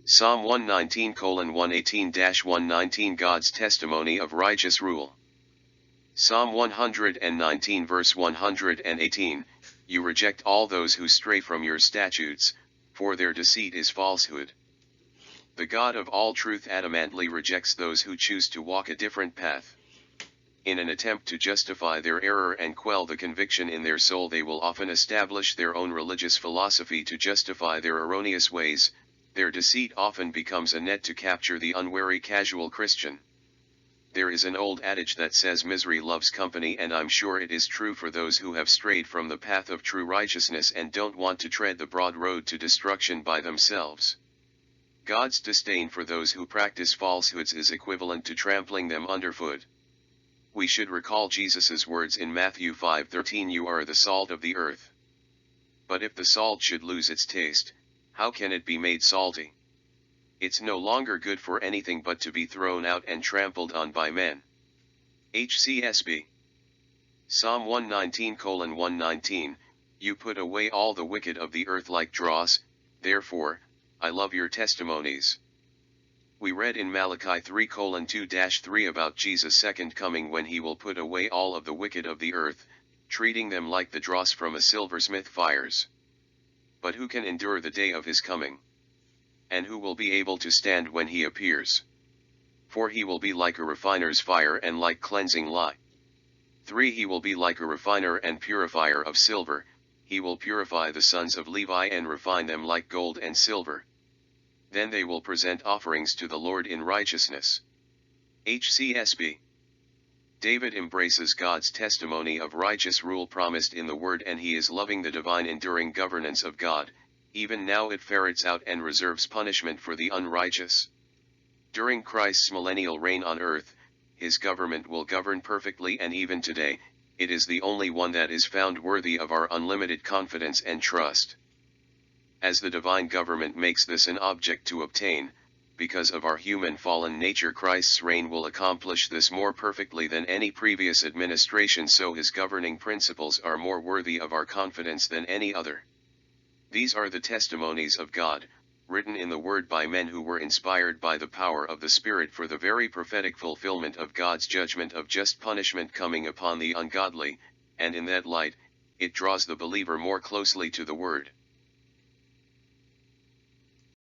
Psalm 119:118-119 God's testimony of righteous rule. Psalm 119 verse 118, You reject all those who stray from your statutes, for their deceit is falsehood. The God of all truth adamantly rejects those who choose to walk a different path. In an attempt to justify their error and quell the conviction in their soul, they will often establish their own religious philosophy to justify their erroneous ways. Their deceit often becomes a net to capture the unwary casual Christian. There is an old adage that says misery loves company, and I'm sure it is true for those who have strayed from the path of true righteousness and don't want to tread the broad road to destruction by themselves. God's disdain for those who practice falsehoods is equivalent to trampling them underfoot. We should recall Jesus' words in Matthew 5:13, You are the salt of the earth. But if the salt should lose its taste, how can it be made salty? It's no longer good for anything but to be thrown out and trampled on by men. HCSB. Psalm 119:119, You put away all the wicked of the earth like dross, therefore, I love your testimonies. We read in Malachi 3:2-3 about Jesus' second coming, when he will put away all of the wicked of the earth, treating them like the dross from a silversmith fires. But who can endure the day of his coming? And who will be able to stand when he appears? For he will be like a refiner's fire and like cleansing lye. 3 He will be like a refiner and purifier of silver, he will purify the sons of Levi and refine them like gold and silver. Then they will present offerings to the Lord in righteousness. HCSB. David embraces God's testimony of righteous rule promised in the Word, and he is loving the divine enduring governance of God. Even now it ferrets out and reserves punishment for the unrighteous. During Christ's millennial reign on earth, his government will govern perfectly, and even today, it is the only one that is found worthy of our unlimited confidence and trust. As the divine government makes this an object to obtain, because of our human fallen nature, Christ's reign will accomplish this more perfectly than any previous administration, so his governing principles are more worthy of our confidence than any other. These are the testimonies of God, written in the Word by men who were inspired by the power of the Spirit for the very prophetic fulfillment of God's judgment of just punishment coming upon the ungodly, and in that light, it draws the believer more closely to the Word.